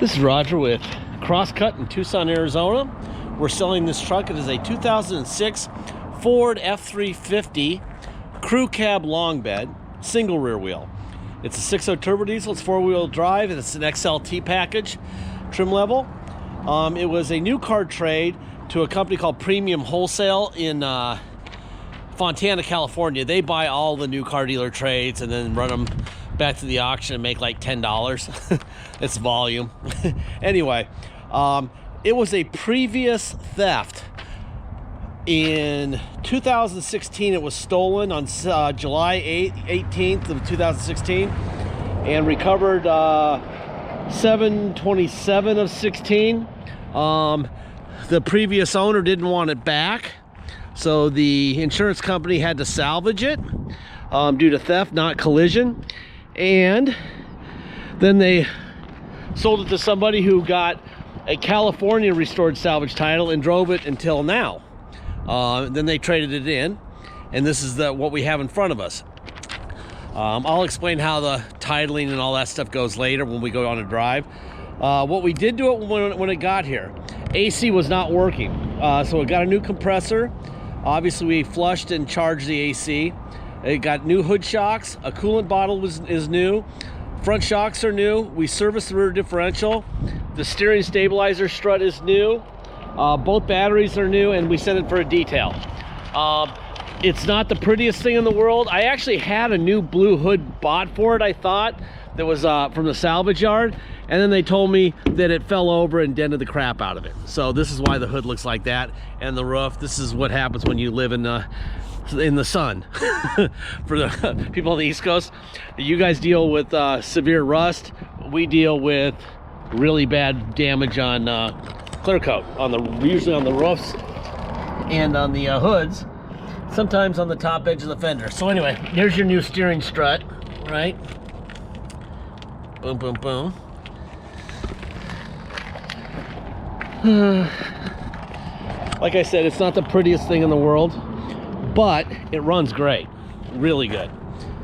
This is Roger with Crosscut in Tucson, Arizona. We're selling this truck. It is a 2006 Ford F350 crew cab long bed, single rear wheel. It's a 6.0 turbo diesel, it's 4-wheel drive, and it's an XLT package trim level. It was a new car trade to a company called Premium Wholesale in Fontana, California. They buy all the new car dealer trades and then run them back to the auction and make like $10. It's volume. Anyway, it was a previous theft. In 2016, it was stolen on July 18th of 2016 and recovered 7/27 of 16. The previous owner didn't want it back, so the insurance company had to salvage it due to theft, not collision. And then they sold it to somebody who got a California restored salvage title and drove it until now. Then they traded it in, and this is what we have in front of us. I'll explain how the titling and all that stuff goes later when we go on a drive. What we did do it when it got here, AC was not working, so it got a new compressor. Obviously we flushed and charged the AC. It got new hood shocks, a coolant bottle is new, front shocks are new, we serviced the rear differential, the steering stabilizer strut is new, both batteries are new, and we sent it for a detail. It's not the prettiest thing in the world. I actually had a new blue hood bought for it, I thought, that was from the salvage yard, and then they told me that it fell over and dented the crap out of it. So this is why the hood looks like that, and the roof. This is what happens when you live in the sun. For the people on the East Coast, you guys deal with severe rust. We deal with really bad damage on clear coat, usually on the roofs and on the hoods, sometimes on the top edge of the fender. So anyway, here's your new steering strut, right? Boom, boom, boom. Like I said, it's not the prettiest thing in the world, but it runs great, really good.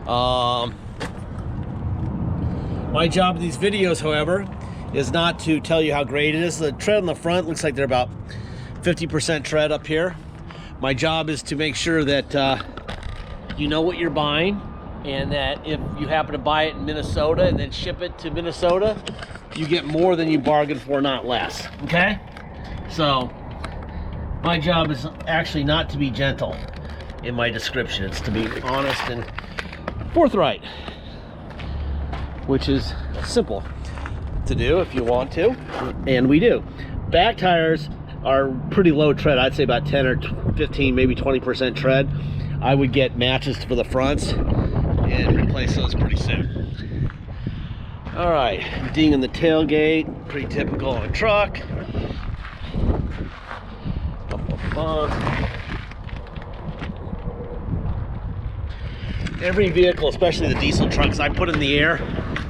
My job in these videos, however, is not to tell you how great it is. The tread on the front looks like they're about 50% tread up here. My job is to make sure that you know what you're buying, and that if you happen to buy it in Minnesota and then ship it to Minnesota, you get more than you bargained for, not less, okay? So my job is actually not to be gentle in my description. It's to be honest and forthright, which is simple to do if you want to, and we do. Back tires are pretty low tread. I'd say about 10 or 15, maybe 20% tread. I would get matches for the fronts and replace those pretty soon. All right, dinging the tailgate, pretty typical on a truck. Every vehicle, especially the diesel trucks, I put in the air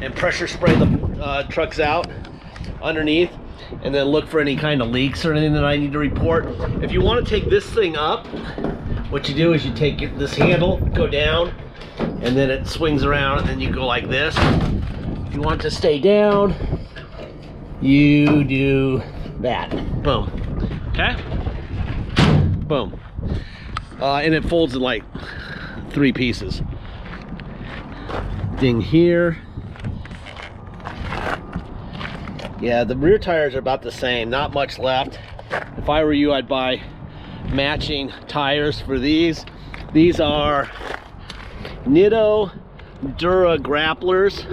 and pressure spray the trucks out underneath, and then look for any kind of leaks or anything that I need to report. If you want to take this thing up, what you do is you take this handle, go down, and then it swings around, and then you go like this. If you want to stay down, you do that. Boom. Okay? Boom. And it folds in like 3 pieces. Ding here. Yeah, the rear tires are about the same, not much left. If I were you, I'd buy matching tires for these. These are Nitto Dura Grapplers,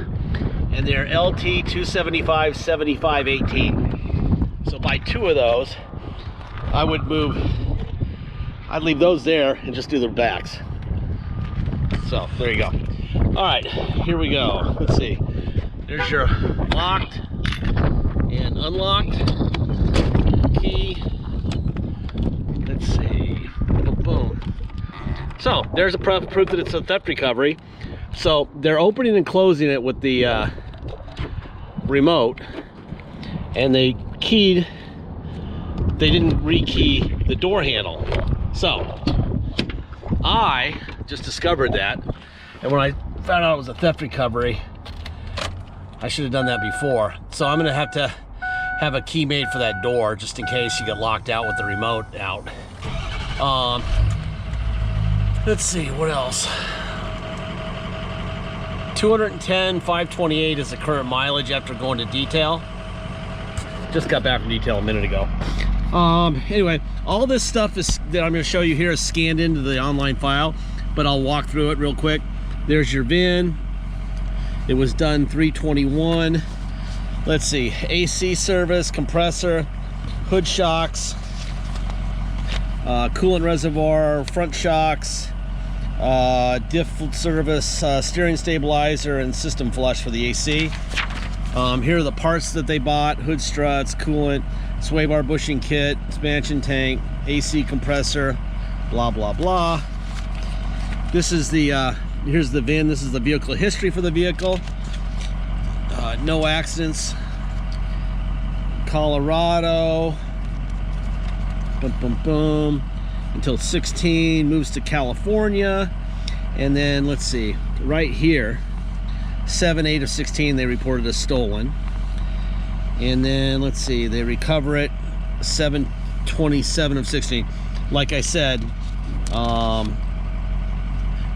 and they're LT 275 75 18. So buy 2 of those. I'd leave those there and just do the backs. So there you go. All right, here we go. Let's see. There's your locked and unlocked key. Let's see. Boom, boom. So there's a proof that it's a theft recovery. So they're opening and closing it with the remote, and they didn't re-key the door handle. So I just discovered that, and when I found out it was a theft recovery, I should have done that before. So I'm gonna have to have a key made for that door just in case you get locked out with the remote out. Let's see, what else? 210, 528 is the current mileage after going to detail. Just got back from detail a minute ago. Anyway, all this stuff is that I'm going to show you here is scanned into the online file, but I'll walk through it real quick. There's your VIN. It was done 321. Let's see, AC service, compressor, hood shocks, coolant reservoir, front shocks, diff service, steering stabilizer, and system flush for the AC. Here are the parts that they bought: hood struts, coolant, sway bar bushing kit, expansion tank, AC compressor, blah blah blah. This is the here's the VIN. This is the vehicle history for the vehicle. No accidents. Colorado. Boom, boom, boom. Until 16, moves to California. And then let's see, right here, 7/8 of 16, they reported as stolen. And then let's see, they recover it 7/27 of 16. Like I said,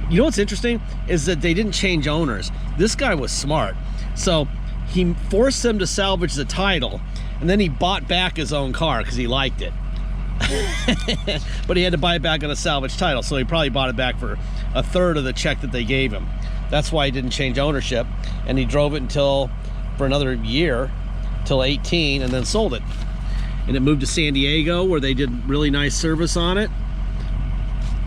you know what's interesting is that they didn't change owners. This guy was smart. So he forced them to salvage the title, and then he bought back his own car because he liked it. But he had to buy it back on a salvage title, so he probably bought it back for a third of the check that they gave him. That's why he didn't change ownership, and he drove it for another year, till 18, and then sold it. And it moved to San Diego, where they did really nice service on it,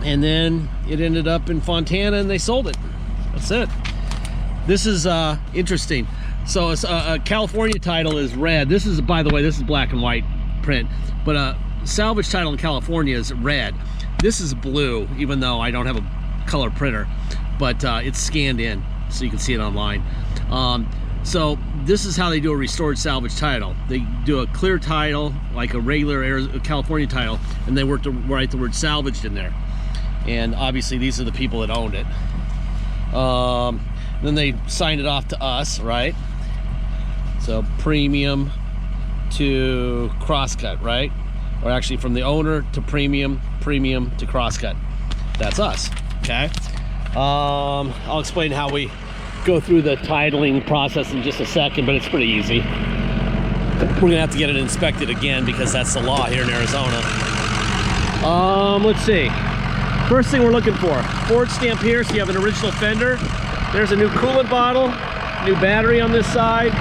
and then it ended up in Fontana, and they sold it. That's it. This is interesting. So it's a California title is red. This is, by the way, this is black and white print, but a salvage title in California is red. This is blue, even though I don't have a color printer, but it's scanned in so you can see it online. So this is how they do a restored salvage title. They do a clear title, like a regular California title, and they work to write the word salvaged in there. And obviously these are the people that owned it. Then they signed it off to us, right? So premium to Crosscut, right? Or actually from the owner to premium, premium to Crosscut. That's us, okay? I'll explain how we go through the titling process in just a second, but it's pretty easy. We're gonna have to get it inspected again because that's the law here in Arizona. Let's see. First thing we're looking for, Ford stamp here, so you have an original fender. There's a new coolant bottle, new battery on this side.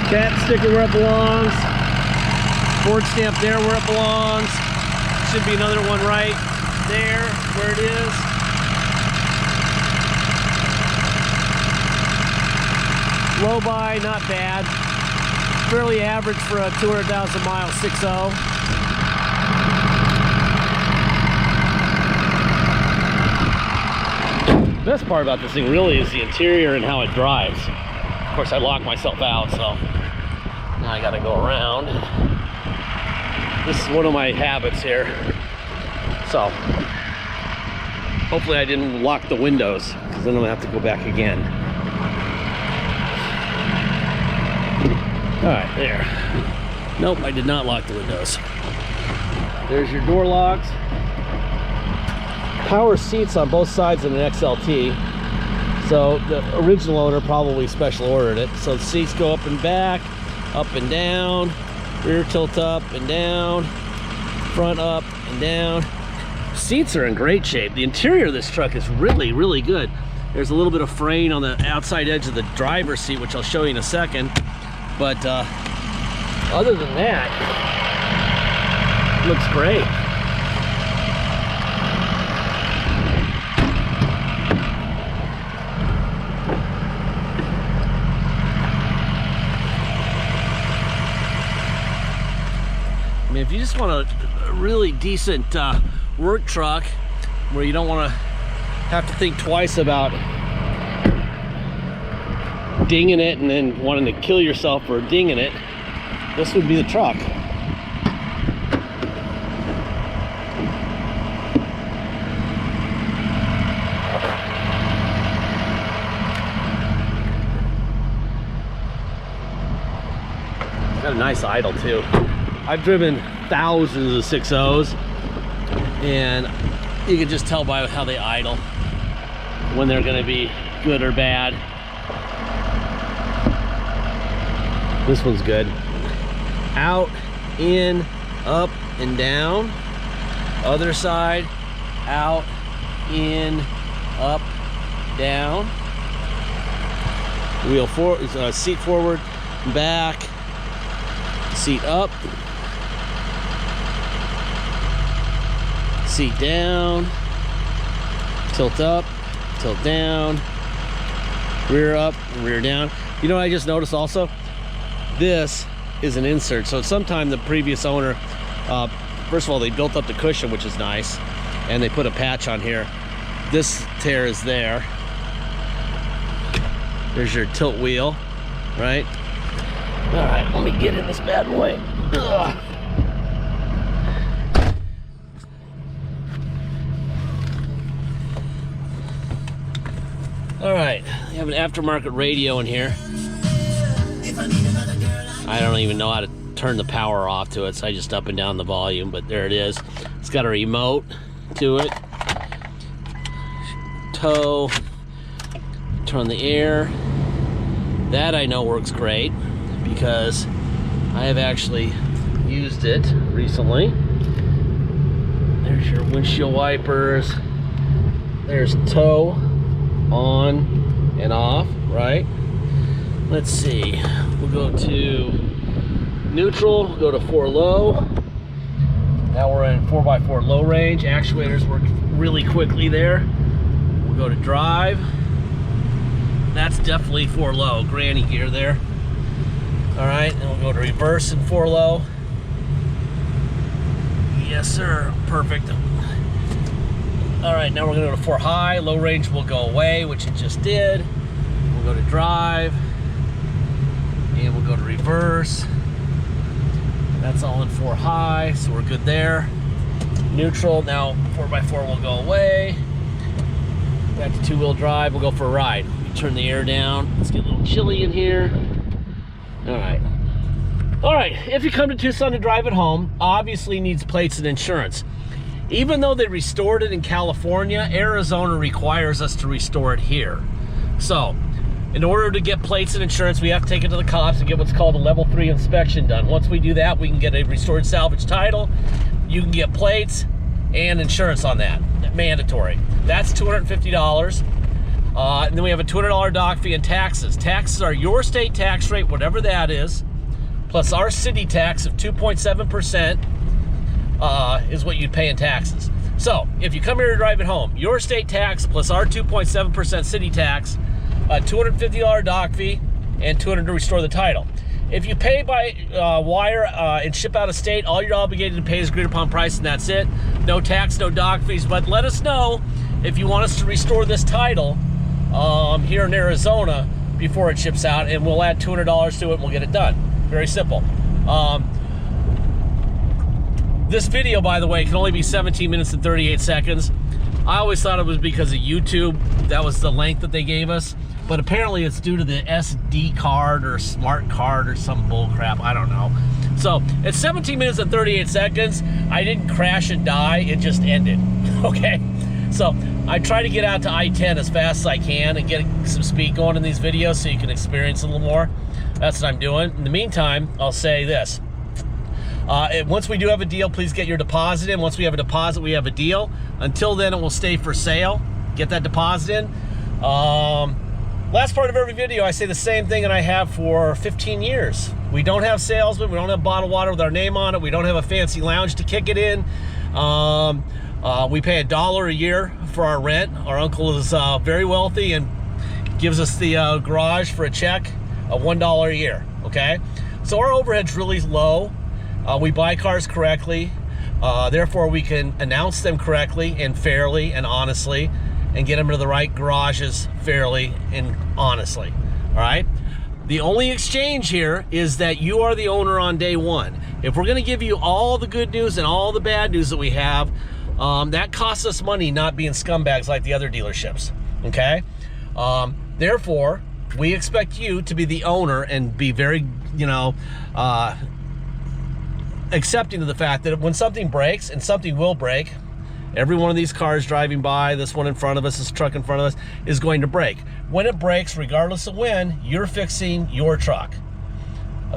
Cat sticker where it belongs. Ford stamp there where it belongs. Should be another one right there where it is. Low buy, not bad. Fairly average for a 200,000 mile 6.0. The best part about this thing really is the interior and how it drives. Of course, I locked myself out, so now I gotta go around. This is one of my habits here. So, hopefully I didn't lock the windows, because then I'm gonna have to go back again. All right, there. Nope, I did not lock the windows. There's your door locks. Power seats on both sides of an XLT. So the original owner probably special ordered it. So the seats go up and back, up and down, rear tilt up and down, front up and down. Seats are in great shape. The interior of this truck is really, really good. There's a little bit of fraying on the outside edge of the driver's seat, which I'll show you in a second. But other than that, it looks great. I mean, if you just want a really decent work truck where you don't want to have to think twice about dinging it and then wanting to kill yourself for dinging it, this would be the truck. Got a nice idle too. I've driven thousands of 6.0s, and you can just tell by how they idle when they're going to be good or bad. This one's good. Out, in, up, and down. Other side, out, in, up, down. Wheel forward, seat forward, back, seat up, seat down, tilt up, tilt down, rear up, rear down. You know what I just noticed also? This is an insert. So sometime the previous owner, first of all, they built up the cushion, which is nice, and they put a patch on here. This tear is there. There's your tilt wheel, right? All right, let me get in this bad boy. Ugh. All right, we have an aftermarket radio in here. I don't even know how to turn the power off to it, so I just up and down the volume, but there it is. It's got a remote to it. Tow, turn the air. That I know works great because I have actually used it recently. There's your windshield wipers. There's tow, on and off, right? Let's see, we'll go to neutral, go to 4 low. Now we're in 4x4 low range. Actuators work really quickly there. We'll go to drive. That's definitely 4 low, granny gear there. All right, then we'll go to reverse in 4 low. Yes, sir, perfect. All right, now we're gonna go to 4 high. Low range will go away, which it just did. We'll go to drive, and we'll go to reverse. That's all in 4 high, so we're good there. Neutral, now 4x4 will go away. Back to 2-wheel drive, we'll go for a ride. Turn the air down. Let's get a little chilly in here. All right. All right, if you come to Tucson to drive it home, obviously needs plates and insurance. Even though they restored it in California, Arizona requires us to restore it here. So, in order to get plates and insurance, we have to take it to the cops and get what's called a level 3 inspection done. Once we do that, we can get a restored salvage title. You can get plates and insurance on that, mandatory. That's $250. And then we have a $200 dock fee and taxes. Taxes are your state tax rate, whatever that is, plus our city tax of 2.7% is what you'd pay in taxes. So if you come here to drive it home, your state tax plus our 2.7% city tax, a $250 dock fee, and $200 to restore the title. If you pay by wire and ship out of state, all you're obligated to pay is agreed upon price, and that's it. No tax, no dock fees, but let us know if you want us to restore this title here in Arizona before it ships out, and we'll add $200 to it and we'll get it done. Very simple. This video, by the way, can only be 17 minutes and 38 seconds. I always thought it was because of YouTube. That was the length that they gave us. But apparently it's due to the SD card or smart card or some bull crap. I don't know. So it's 17 minutes and 38 seconds. I didn't crash and die. It just ended. Okay? So I try to get out to I-10 as fast as I can and get some speed going in these videos so you can experience a little more. That's what I'm doing. In the meantime, I'll say this. Once we do have a deal, please get your deposit in. Once we have a deposit, we have a deal. Until then, it will stay for sale. Get that deposit in. Last part of every video, I say the same thing, and I have for 15 years. We don't have salesmen. We don't have bottled water with our name on it. We don't have a fancy lounge to kick it in. We pay $1 a year for our rent. Our uncle is very wealthy and gives us the garage for a check of $1 a year, okay? So our overhead's really low. We buy cars correctly. Therefore, we can announce them correctly and fairly and honestly and get them to the right garages fairly and honestly, all right? The only exchange here is that you are the owner on day one. If we're gonna give you all the good news and all the bad news that we have, that costs us money not being scumbags like the other dealerships, okay? Therefore, we expect you to be the owner and be very, you know, accepting of the fact that when something breaks, and something will break, every one of these cars driving by, this one in front of us, this truck in front of us, is going to break. When it breaks, regardless of when, you're fixing your truck.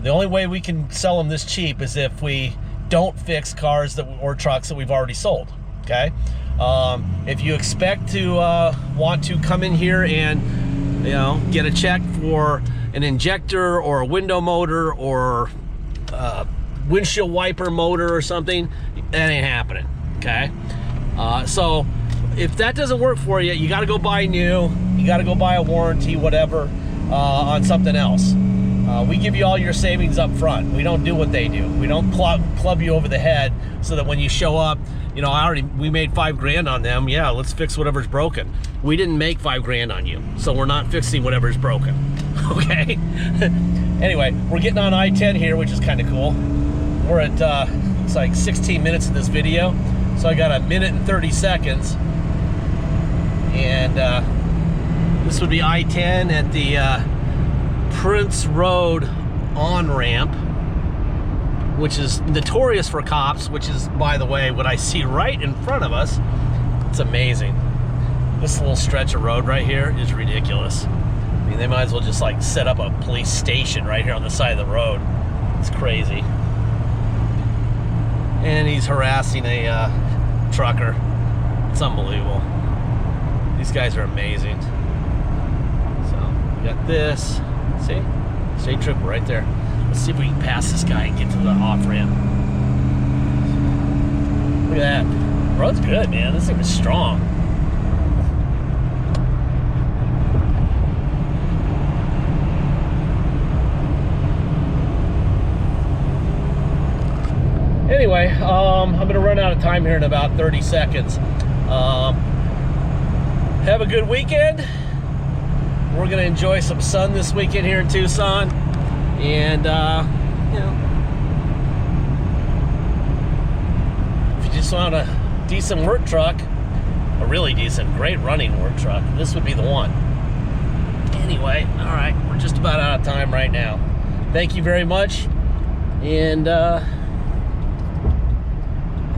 The only way we can sell them this cheap is if we don't fix cars or trucks that we've already sold, okay? If you expect to want to come in here and, you know, get a check for an injector or a window motor or windshield wiper motor or something, that ain't happening, okay? So if that doesn't work for you, you got to go buy new, you got to go buy a warranty, whatever, on something else. We give you all your savings up front. We don't do what they do. We don't club you over the head so that when you show up, you know, we made $5 grand on them. Yeah, let's fix whatever's broken. We didn't make $5 grand on you, so we're not fixing whatever's broken. Okay. Anyway, we're getting on I-10 here, which is kind of cool. We're at it's like 16 minutes in this video, so I got a minute and 30 seconds, and this would be I-10 at the Prince Road on-ramp, which is notorious for cops, which is, by the way, what I see right in front of us. It's amazing. This little stretch of road right here is ridiculous. I mean, they might as well just like set up a police station right here on the side of the road. It's crazy. And he's harassing a trucker. It's unbelievable. These guys are amazing. So we got this. See? State trooper right there. Let's see if we can pass this guy and get to the off-ramp. Look at that. The road's good, man. This thing is strong. Anyway, I'm going to run out of time here in about 30 seconds. Have a good weekend. We're going to enjoy some sun this weekend here in Tucson. And, you know, if you just want a decent work truck, a really decent, great running work truck, this would be the one. Anyway, all right, we're just about out of time right now. Thank you very much. And,